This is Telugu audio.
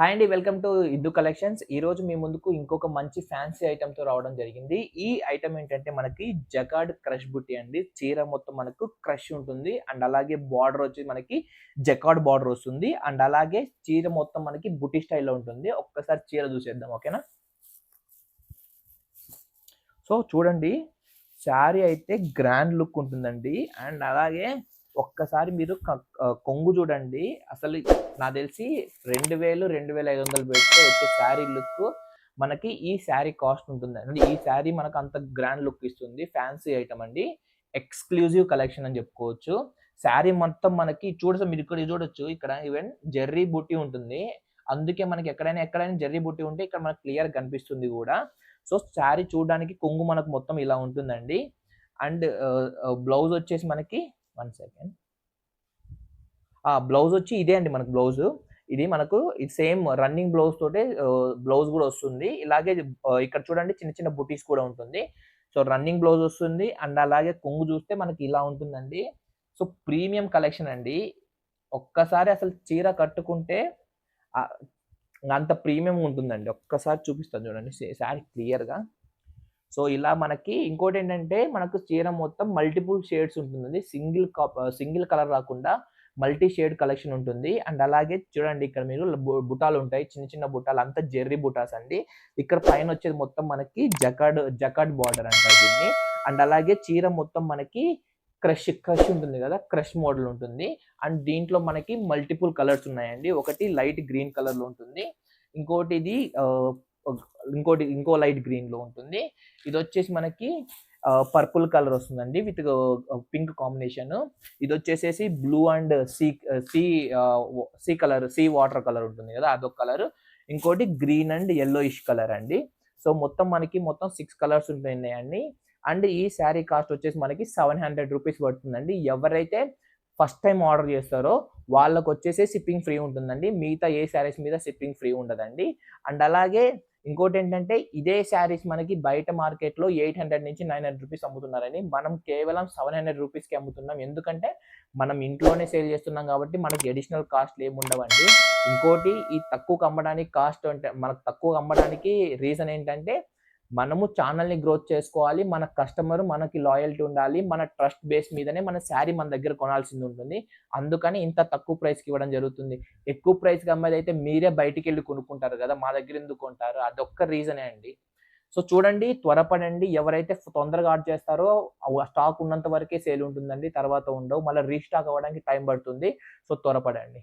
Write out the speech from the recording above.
హాయ్ అండి. వెల్కమ్ టు ఇద్దు కలెక్షన్స్. ఈరోజు మీ ముందుకు ఇంకొక మంచి ఫ్యాన్సీ ఐటెమ్‌తో రావడం జరిగింది. ఈ ఐటెమ్ ఏంటంటే మనకి జకార్డ్ క్రష్ బుట్టి అండి. చీర మొత్తం మనకు క్రష్ ఉంటుంది. అండ్ అలాగే బార్డర్ వచ్చి మనకి జకార్డ్ బార్డర్ వస్తుంది. అండ్ అలాగే చీర మొత్తం మనకి బుట్టి స్టైల్‌లో ఉంటుంది. ఒక్కసారి చీర చూసేద్దాం. ఓకేనా? సో చూడండి, శారీ అయితే గ్రాండ్ లుక్ ఉంటుందండి. అండ్ అలాగే ఒక్కసారి మీరు కొంగు చూడండి. అసలు నాకు తెలిసి 2000, 2500 పెడితే వచ్చే శారీ లుక్ మనకి ఈ శారీ కాస్ట్ ఉంటుందండి. ఈ శారీ మనకు అంత గ్రాండ్ లుక్ ఇస్తుంది. ఫ్యాన్సీ ఐటమ్ అండి. ఎక్స్‌క్లూజివ్ కలెక్షన్ అని చెప్పుకోవచ్చు. శారీ మొత్తం మనకి మీరు ఇక్కడ చూడొచ్చు. ఇక్కడ ఈవెన్ జెర్రీ బుట్టి ఉంటుంది. అందుకే మనకి ఎక్కడైనా జెర్రీ బుట్టి ఉంటే ఇక్కడ మనకు క్లియర్‌గా కనిపిస్తుంది గూడా. సో శారీ చూడడానికి కొంగు మనకు మొత్తం ఇలా ఉంటుందండి. అండ్ బ్లౌజ్ వచ్చేసి మనకి 1 సెకండ్. బ్లౌజ్ వచ్చి ఇదే అండి మనకు బ్లౌజు. ఇది మనకు ఇది సేమ్ రన్నింగ్ బ్లౌజ్ తోటే బ్లౌజ్ గూడా వస్తుంది. ఇలాగే ఇక్కడ చూడండి చిన్న చిన్న బుటీస్ కూడా ఉంటుంది. సో రన్నింగ్ బ్లౌజ్ వస్తుంది. అండ్ అలాగే కొంగు చూస్తే మనకి ఇలా ఉంటుందండి. సో ప్రీమియం కలెక్షన్ అండి. ఒక్కసారి అసలు చీర కట్టుకుంటే ఆహ్, అంత ప్రీమియం ఉంటుందండి. ఒక్కసారి చూపిస్తాను చూడండి శారీ క్లియర్‌గా. సో ఇలా మనకి ఇంకోటేంటంటే మనకు చీర మొత్తం మల్టిపుల్ షేడ్స్ ఉంటుందండి. సింగిల్ కలర్ రాకుండా మల్టీ షేడ్ కలెక్షన్ ఉంటుంది. అండ్ అలాగే చూడండి ఇక్కడ మీరు బుటాలుంటాయి. చిన్న చిన్న బుటాలు అంతా జెర్రీ బుటాస్ అండి. ఇక్కడ పైనొచ్చేది మొత్తం మనకి జకార్డ్ బార్డర్ అంటారు దీన్ని. అండ్ అలాగే చీర మొత్తం మనకి క్రష్ ఉంటుంది గదా! క్రష్ మోడల్ ఉంటుంది. అండ్ దీంట్లో మనకి మల్టిపుల్ కలర్స్ ఉన్నాయండి. ఒకటి లైట్ గ్రీన్ కలర్‌లో ఉంటుంది. ఇంకోటి ఇది ఆహ్, ఇంకో లైట్ గ్రీన్‌లో ఉంటుంది. ఇదొచ్చేసి మనకి పర్పుల్ కలర్ వస్తుందండి విత్ పింక్ కాంబినేషన్. ఇదొచ్చేసేసి blue and sea sea water colour ఉంటుంది గదా! అదొక కలర్. ఇంకోటి గ్రీన్ అండ్ యెల్లోయిష్ కలర్ అండి. సో మొత్తం 6 కలర్స్ ఉంటున్నాయండి. అండ్ ఈ శారీ కాస్ట్ వచ్చేసి మనకి 700 రూపీస్ పడుతుందండి. ఎవరైతే ఫస్ట్ టైమ్ ఆర్డర్ చేస్తారో వాళ్ళకొచ్చేసి షిప్పింగ్ ఫ్రీ ఉంటుందండి. మిగతా ఏ శారీస్ మీద షిప్పింగ్ ఫ్రీ ఉండదండి. అండ్ అలాగే ఇంకోటేంటంటే ఇదే శారీస్ మనకి బయట మార్కెట్‌లో 800-900 రూపీస్ అమ్ముతున్నారండి. మనం కేవలం 700 రూపీస్‌కి అమ్ముతున్నాం. ఎందుకంటే మనం ఇంట్లోనే సేల్ చేస్తున్నాం కాబట్టి మనకి అడిషనల్ కాస్ట్‌లు ఏమి ఉండవండి. ఇంకోటి ఈ తక్కువకి అమ్మడానికి మనకు తక్కువగా అమ్మడానికి రీజన్ ఏంటంటే మనము ఛానెల్‌ని గ్రోత్ చేసుకోవాలి. మన కస్టమర్ మనకి లాయల్టీ ఉండాలి. మన ట్రస్ట్ బేస్ మీదనే మన శారీ మన దగ్గర కొనాల్సింది ఉంటుంది. అందుకని ఇంత తక్కువ ప్రైస్‌కి ఇవ్వడం జరుగుతుంది. ఎక్కువ ప్రైస్‌కి అమ్మేదైతే మీరే బయటికెళ్ళి కొనుక్కుంటారు గదా! మా దగ్గర ఎందుకు కొంటారు? అదొక్క రీజనే అండి. సో చూడండి, త్వరపడండి. ఎవరైతే తొందరగా ఆర్డర్ చేస్తారో స్టాక్ ఉన్నంత వరకే సేల్ ఉంటుందండి. తర్వాత ఉండవు. మళ్ళా రీస్టాక్ అవ్వడానికి టైం పడుతుంది. సో త్వరపడండి.